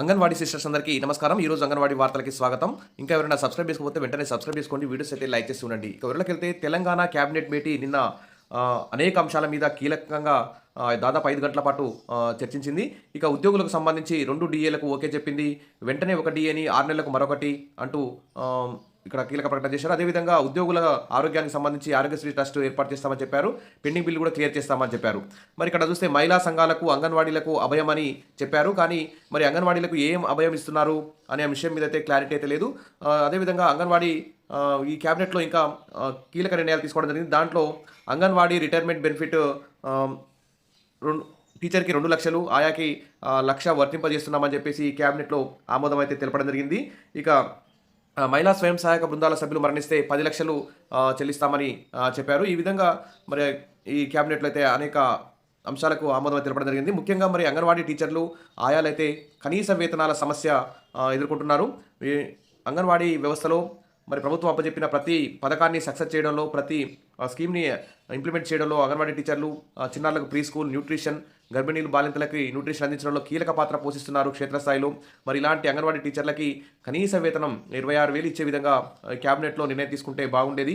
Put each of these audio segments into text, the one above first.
Anganwadi sisters అందరికీ నమస్కారం. ఈ రోజు అంగన్వాడీ వార్తలకి స్వాగతం. ఇంకా ఎవరైనా సబ్స్క్రైబ్ చేసుకోకపోతే వెంటనే సబ్స్క్రైబ్ చేసుకోండి. వీడియోస్ అయితే లైక్ చేసి ఉండండి. ఇక వివరాలకెళ్తే తెలంగాణ క్యాబినెట్ భేటీ నిన్న అనేక అంశాల మీద కీలకంగా దాదాపు 5 గంటల పాటు చర్చించింది. ఇక ఉద్యోగులకు సంబంధించి 2 డీఏలకు ఓకే చెప్పింది. వెంటనే ఒక డీఏని 6 నెలలకు మరొకటి అంటూ ఇక్కడ కీలక ప్రకటన చేశారు. అదేవిధంగా ఉద్యోగుల ఆరోగ్యానికి సంబంధించి ఆరోగ్యశ్రీ ట్రస్ట్ ఏర్పాటు చేస్తామని చెప్పారు. పెండింగ్ బిల్ కూడా క్లియర్ చేస్తామని చెప్పారు. మరి ఇక్కడ చూస్తే మహిళా సంఘాలకు అంగన్వాడీలకు అభయమని చెప్పారు. కానీ మరి అంగన్వాడీలకు ఏం అభయం ఇస్తున్నారు అనే విషయం మీద అయితే క్లారిటీ అయితే లేదు. అదేవిధంగా అంగన్వాడీ ఈ క్యాబినెట్లో ఇంకా కీలక నిర్ణయాలు తీసుకోవడం జరిగింది. దాంట్లో అంగన్వాడీ రిటైర్మెంట్ బెనిఫిట్ టీచర్కి 2 లక్షలు, ఆయాకి 1,00,000 వర్తింపజేస్తున్నామని చెప్పేసి క్యాబినెట్లో ఆమోదం అయితే తెలపడం జరిగింది. ఇక మహిళా స్వయం సహాయక బృందాల సభ్యులు మరణిస్తే 10 లక్షలు చెల్లిస్తామని చెప్పారు. ఈ విధంగా మరి ఈ క్యాబినెట్లో అయితే అనేక అంశాలకు ఆమోదం తెలపడం జరిగింది. ముఖ్యంగా మరి అంగన్వాడీ టీచర్లు, ఆయాలైతే కనీస వేతనాల సమస్య ఎదుర్కొంటున్నారు. ఈ అంగన్వాడీ వ్యవస్థలో మరి ప్రభుత్వం అప్పచెప్పిన ప్రతి పథకాన్ని సక్సెస్ చేయడంలో, ప్రతి స్కీమ్ని ఇంప్లిమెంట్ చేయడంలో అంగన్వాడీ టీచర్లు చిన్నారులకు ప్రీ స్కూల్, న్యూట్రిషన్, గర్భిణీలు, బాలింతలకి న్యూట్రిషన్ అందించడంలో కీలక పాత్ర పోషిస్తున్నారు క్షేత్రస్థాయిలో. మరి ఇలాంటి అంగన్వాడీ టీచర్లకి కనీస వేతనం 26,000 ఇచ్చే విధంగా క్యాబినెట్లో నిర్ణయం తీసుకుంటే బాగుండేది.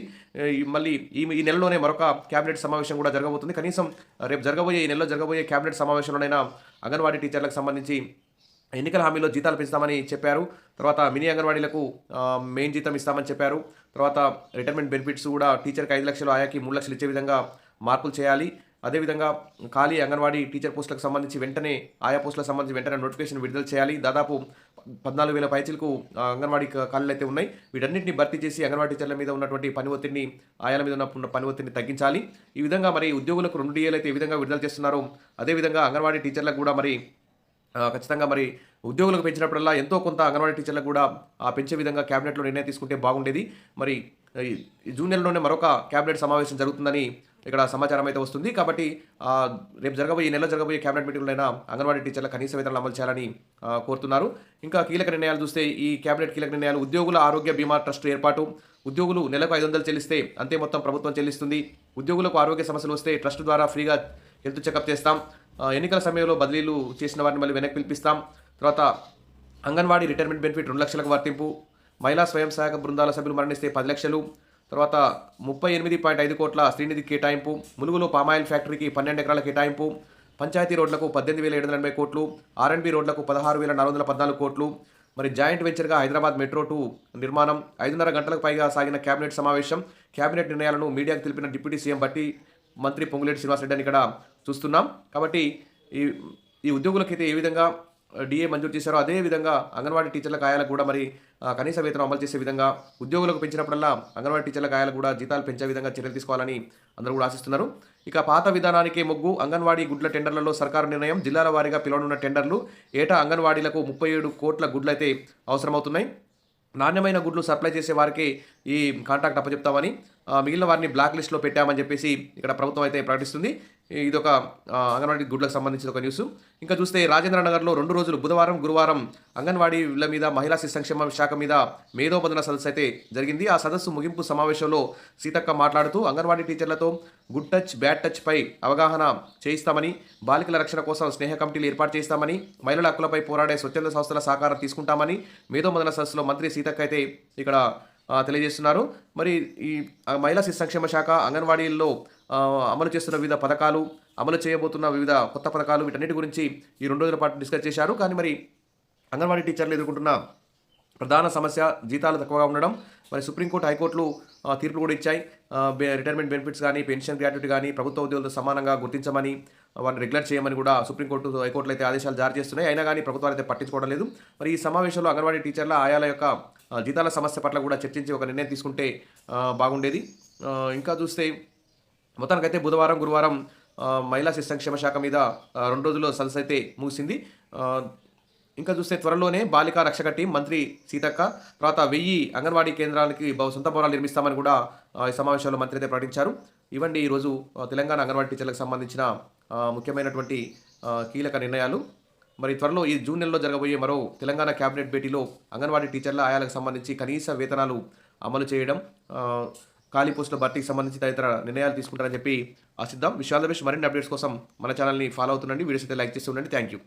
మళ్ళీ ఈ నెలలోనే మరొక క్యాబినెట్ సమావేశం కూడా జరగబోతుంది. కనీసం రేపు ఈ నెలలో జరగబోయే క్యాబినెట్ సమావేశంలోనైనా అంగన్వాడీ టీచర్లకు సంబంధించి ఎన్నికల హామీలో జీతాలు పెంచుతామని చెప్పారు. తర్వాత మినీ అంగన్వాడీలకు మెయిన్ జీతం ఇస్తామని చెప్పారు. తర్వాత రిటైర్మెంట్ బెనిఫిట్స్ కూడా టీచర్కి 5 లక్షలు, ఆయాకి 3 లక్షలు ఇచ్చే విధంగా మార్పులు చేయాలి. అదేవిధంగా ఖాళీ అంగన్వాడీ టీచర్ పోస్టులకు సంబంధించి వెంటనే, ఆయా పోస్టులకు సంబంధించి వెంటనే నోటిఫికేషన్ విడుదల చేయాలి. దాదాపు 14,000 పైచీలకు అంగన్వాడీ ఖాళీలు అయితే ఉన్నాయి. వీటన్నింటినీ భర్తీ చేసి అంగన్వాడీ టీచర్ల మీద ఉన్నటువంటి పని ఒత్తిడిని, ఆయాల మీద ఉన్న పని ఒత్తిడిని తగ్గించాలి. ఈ విధంగా మరి ఉద్యోగులకు 2 డీఏలు అయితే ఈ విధంగా విడుదల చేస్తున్నారు. అదేవిధంగా అంగన్వాడీ టీచర్లకు కూడా మరి ఖచ్చితంగా మరి ఉద్యోగులకు పెంచినప్పుడల్లా ఎంతో కొంత అంగన్వాడీ టీచర్లకు కూడా పెంచే విధంగా క్యాబినెట్లో నిర్ణయం తీసుకుంటే బాగుండేది. మరి ఈ జూన్ నెలలోనే మరొక క్యాబినెట్ సమావేశం జరుగుతుందని ఇక్కడ సమాచారం అయితే వస్తుంది. కాబట్టి రేపు ఈ నెలలో జరగబోయే క్యాబినెట్ మీటింగ్లోనైనా అంగన్వాడీ టీచర్ల కనీస వేతనాలు అమలు చేయాలని కోరుతున్నారు. ఇంకా కీలక నిర్ణయాలు చూస్తే ఈ క్యాబినెట్ కీలక నిర్ణయాలు: ఉద్యోగుల ఆరోగ్య బీమా ట్రస్ట్ ఏర్పాటు. ఉద్యోగులు నెలకు 500 చెల్లిస్తే అంతే మొత్తం ప్రభుత్వం చెల్లిస్తుంది. ఉద్యోగులకు ఆరోగ్య సమస్యలు వస్తే ట్రస్ట్ ద్వారా ఫ్రీగా హెల్త్ చెకప్ చేస్తాం. ఎన్నికల సమయంలో బదిలీలు చేసిన వారిని మళ్ళీ వెనక్కి పిలిపిస్తాం. తర్వాత అంగన్వాడీ రిటైర్మెంట్ బెనిఫిట్ 2 లక్షలకు వర్తింపు. మహిళా స్వయం సహాయక బృందాల సభ్యులు మరణిస్తే 10 లక్షలు. తర్వాత 38.5 కోట్ల శ్రీనిధి కేటాయింపు. ములుగులో పామాయిల్ ఫ్యాక్టరీకి 12 ఎకరాల కేటాయింపు. పంచాయతీ రోడ్లకు 18,780 కోట్లు. ఆర్ఎండ్బి రోడ్లకు 16,414 కోట్లు. మరి జాయింట్ వెంచర్గా హైదరాబాద్ మెట్రో 2 నిర్మాణం. 5:30 గంటలకు పైగా సాగిన క్యాబినెట్ సమావేశం. క్యాబినెట్ నిర్ణయాలను మీడియాకు తెలిపిన డిప్యూటీ సీఎం బట్టి మంత్రి పొంగులేటి శ్రీనివాసరెడ్డి అని ఇక్కడ చూస్తున్నాం. కాబట్టి ఈ ఉద్యోగులకైతే ఏ విధంగా డిఏ మంజూరు చేశారో అదే విధంగా అంగన్వాడీ టీచర్ల ఆయాలకు కూడా మరి కనీస వేతనం అమలు చేసే విధంగా, ఉద్యోగులకు పెంచినప్పుడల్లా అంగన్వాడీ టీచర్ల ఆయాలకు కూడా జీతాలు పెంచే విధంగా చర్యలు తీసుకోవాలని అందరూ కూడా ఆశిస్తున్నారు. ఇక పాత విధానానికే మొగ్గు. అంగన్వాడీ గుడ్ల టెండర్లలో సర్కారు నిర్ణయం. జిల్లాల వారీగా పిలువనున్న టెండర్లు. ఏటా అంగన్వాడీలకు 37 కోట్ల గుడ్లు అయితే అవసరమవుతున్నాయి. నాణ్యమైన గుడ్లు సప్లై చేసే వారికి ఈ కాంట్రాక్ట్ అప్పచెప్తామని, మిగిలిన వారిని బ్లాక్ లిస్ట్లో పెట్టామని చెప్పేసి ఇక్కడ ప్రభుత్వం అయితే ప్రకటిస్తుంది. ఇదొక అంగన్వాడీ గుడ్లకు సంబంధించిన ఒక న్యూస్. ఇంకా చూస్తే రాజేంద్ర నగర్లో 2 రోజులు బుధవారం, గురువారం అంగన్వాడీల మీద, మహిళా శిశు సంక్షేమ శాఖ మీద మేధోబదన సదస్సు అయితే జరిగింది. ఆ సదస్సు ముగింపు సమావేశంలో సీతక్క మాట్లాడుతూ అంగన్వాడీ టీచర్లతో గుడ్ టచ్, బ్యాడ్ టచ్ పై అవగాహన చేయిస్తామని, బాలికల రక్షణ కోసం స్నేహ కమిటీలు ఏర్పాటు చేస్తామని, మహిళల హక్కులపై పోరాడే స్వచ్ఛంద సంస్థల సహకారం తీసుకుంటామని మేధోబదన సదస్సులో మంత్రి సీతక్క అయితే ఇక్కడ తెలియజేస్తున్నారు. మరి ఈ మహిళా శిశు సంక్షేమ శాఖ అంగన్వాడీల్లో అమలు చేస్తున్న వివిధ పథకాలు, అమలు చేయబోతున్న వివిధ కొత్త పథకాలు, వీటన్నిటి గురించి ఈ 2 రోజుల పాటు డిస్కస్ చేశారు. కానీ మరి అంగన్వాడీ టీచర్లు ఎదుర్కొంటున్న ప్రధాన సమస్య జీతాలు తక్కువగా ఉండడం. మరి సుప్రీంకోర్టు, హైకోర్టులు తీర్పులు కూడా ఇచ్చాయి. రిటైర్మెంట్ బెనిఫిట్స్ కానీ, పెన్షన్ గ్రాట్యుటీ కానీ ప్రభుత్వ ఉద్యోగులతో సమానంగా గుర్తించమని, వారిని రెగ్యులర్ చేయమని కూడా సుప్రీంకోర్టు, హైకోర్టులు అయితే ఆదేశాలు జారీ చేస్తున్నాయి. అయినా కానీ ప్రభుత్వాలు అయితే పట్టించుకోవడం లేదు. మరి ఈ సమావేశంలో అంగన్వాడీ టీచర్ల ఆయాల యొక్క జీతాల సమస్య పట్ల కూడా చర్చించి ఒక నిర్ణయం తీసుకుంటే బాగుండేది. ఇంకా చూస్తే మొత్తానికైతే బుధవారం, గురువారం మహిళా శిశు సంక్షేమ శాఖ మీద 2 రోజుల్లో సదస్సు అయితే ముగిసింది. ఇంకా చూస్తే త్వరలోనే బాలికా రక్షక టీం, మంత్రి సీతక్క. తర్వాత 1000 అంగన్వాడీ కేంద్రాలకి సొంత భవనాలు నిర్మిస్తామని కూడా ఈ సమావేశంలో మంత్రి అయితే ప్రకటించారు. ఇవ్వండి ఈరోజు తెలంగాణ అంగన్వాడీ టీచర్లకు సంబంధించిన ముఖ్యమైనటువంటి కీలక నిర్ణయాలు. మరి త్వరలో ఈ జూన్ నెలలో జరగబోయే మరో తెలంగాణ క్యాబినెట్ భేటీలో అంగన్వాడీ టీచర్ల ఆయాలకు సంబంధించి కనీస వేతనాలు అమలు చేయడం, ఖాళీ పోస్టుల భర్తీకి సంబంధించి తదితర నిర్ణయాలు తీసుకుంటారని చెప్పి ఆశిద్దాం. విషయాల మరిన్ని అప్డేట్స్ కోసం మన ఛానల్ని ఫాలో అవుతుండండి. వీడియోస్ అయితే లైక్ చేస్తూ ఉండండి. Thank you.